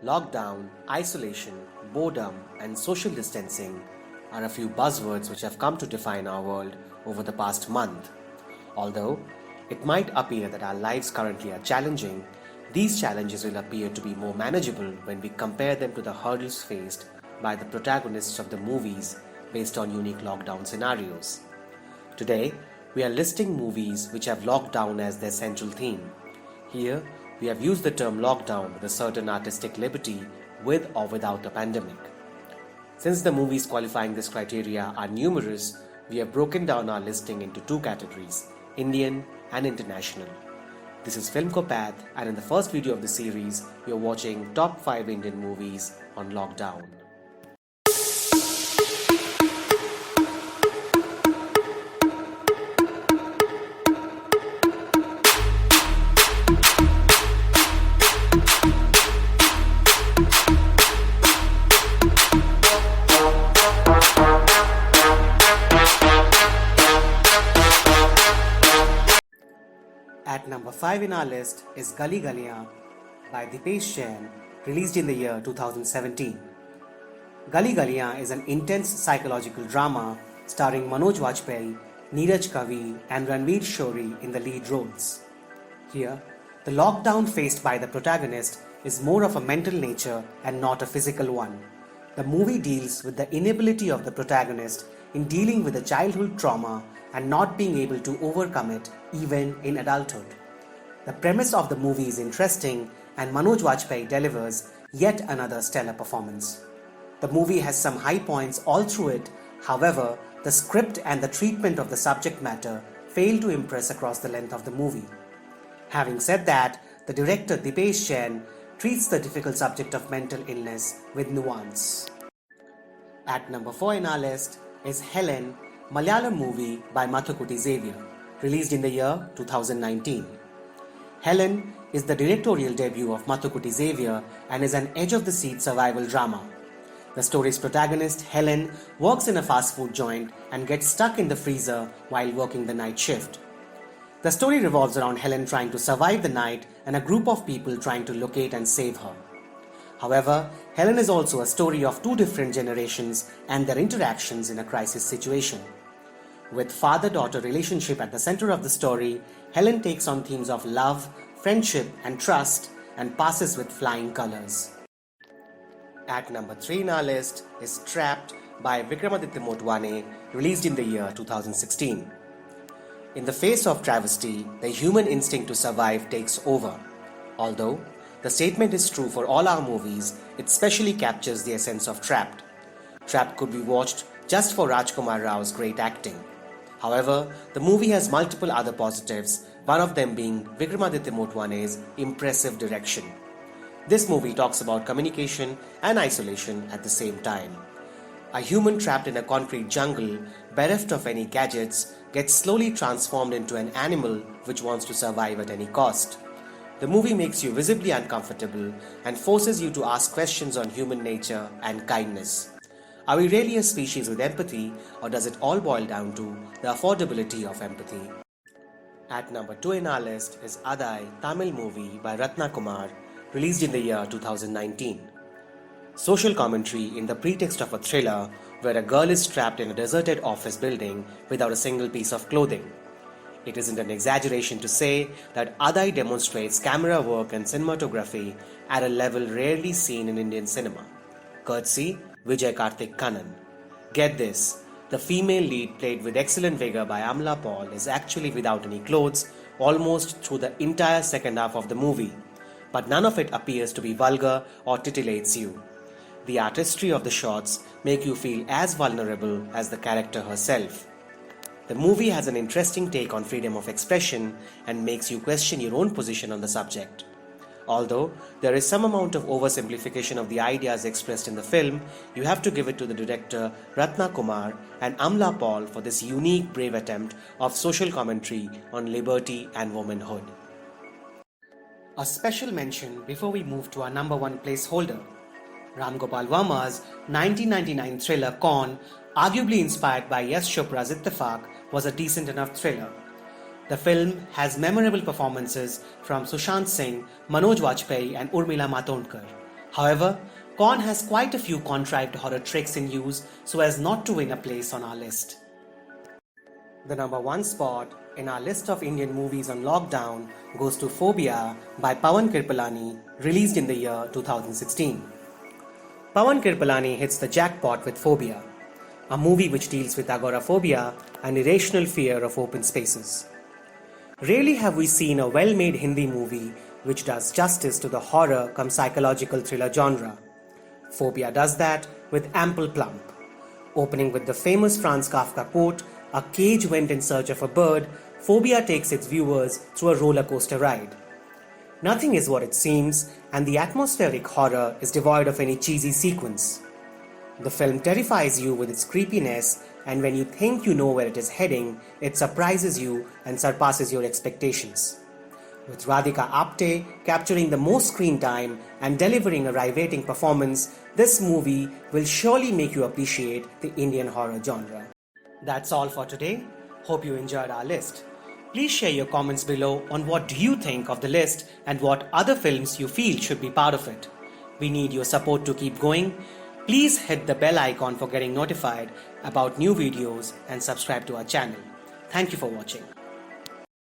Lockdown, isolation, boredom, and social distancing are a few buzzwords which have come to define our world over the past month. Although it might appear that our lives currently are challenging, these challenges will appear to be more manageable when we compare them to the hurdles faced by the protagonists of the movies based on unique lockdown scenarios. Today, we are listing movies which have lockdown as their central theme. Here, we have used the term lockdown with a certain artistic liberty with or without a pandemic. Since the movies qualifying this criteria are numerous, we have broken down our listing into two categories, Indian and international. This is Filmkopath, and in the first video of the series, we are watching top 5 Indian movies on lockdown. At number 5 in our list is Galia by Dipesh Jain, released in the year 2017. Galia is an intense psychological drama starring Manoj Vajpayee, Neeraj Kavi and Ranveer Shori in the lead roles. Here, the lockdown faced by the protagonist is more of a mental nature and not a physical one. The movie deals with the inability of the protagonist in dealing with a childhood trauma and not being able to overcome it even in adulthood. The premise of the movie is interesting and Manoj Vajpayee delivers yet another stellar performance. The movie has some high points all through it, however, the script and the treatment of the subject matter fail to impress across the length of the movie. Having said that, the director Dipesh Jain treats the difficult subject of mental illness with nuance. At number 4 in our list is Helen, Malayalam movie by Mathukutty Xavier, released in the year 2019. Helen is the directorial debut of Mathukutty Xavier and is an edge-of-the-seat survival drama. The story's protagonist, Helen, works in a fast food joint and gets stuck in the freezer while working the night shift. The story revolves around Helen trying to survive the night and a group of people trying to locate and save her. However, Helen is also a story of two different generations and their interactions in a crisis situation. With father-daughter relationship at the center of the story, Helen takes on themes of love, friendship and trust and passes with flying colors. At number 3 in our list is Trapped by Vikramaditya Motwane, released in the year 2016. In the face of travesty, the human instinct to survive takes over. Although the statement is true for all our movies, it specially captures the essence of Trapped. Trapped could be watched just for Rajkumar Rao's great acting. However, the movie has multiple other positives, one of them being Vikramaditya Motwane's impressive direction. This movie talks about communication and isolation at the same time. A human trapped in a concrete jungle, bereft of any gadgets, gets slowly transformed into an animal which wants to survive at any cost. The movie makes you visibly uncomfortable and forces you to ask questions on human nature and kindness. Are we really a species with empathy, or does it all boil down to the affordability of empathy? At number 2 in our list is Adai, Tamil movie by Ratna Kumar, released in the year 2019. Social commentary in the pretext of a thriller where a girl is trapped in a deserted office building without a single piece of clothing. It isn't an exaggeration to say that Adai demonstrates camera work and cinematography at a level rarely seen in Indian cinema. Courtesy Vijay Karthik Kannan. Get this, the female lead played with excellent vigor by Amla Paul is actually without any clothes almost through the entire second half of the movie, but none of it appears to be vulgar or titillates you. The artistry of the shots make you feel as vulnerable as the character herself. The movie has an interesting take on freedom of expression and makes you question your own position on the subject. Although there is some amount of oversimplification of the ideas expressed in the film, you have to give it to the director Ratna Kumar and Amla Paul for this unique, brave attempt of social commentary on liberty and womanhood. A special mention before we move to our number 1 placeholder. Ram Gopal Varma's 1999 thriller Kaun, arguably inspired by Yash Chopra's Ittifaq, was a decent enough thriller. The film has memorable performances from Sushant Singh, Manoj Vajpayee and Urmila Matondkar. However, Con has quite a few contrived horror tricks in use so as not to win a place on our list. The number 1 spot in our list of Indian movies on lockdown goes to Phobia by Pawan Kirpalani, released in the year 2016. Pawan Kirpalani hits the jackpot with Phobia, a movie which deals with agoraphobia and irrational fear of open spaces. Rarely have we seen a well-made Hindi movie which does justice to the horror cum psychological thriller genre. Phobia does that with ample plump. Opening with the famous Franz Kafka quote, "A cage went in search of a bird," Phobia takes its viewers through a roller coaster ride. Nothing is what it seems, and the atmospheric horror is devoid of any cheesy sequence. The film terrifies you with its creepiness, and when you think you know where it is heading, it surprises you and surpasses your expectations. With Radhika Apte capturing the most screen time and delivering a riveting performance, this movie will surely make you appreciate the Indian horror genre. That's all for today. Hope you enjoyed our list. Please share your comments below on what do you think of the list and what other films you feel should be part of it. We need your support to keep going. Please hit the bell icon for getting notified about new videos and subscribe to our channel. Thank you for watching.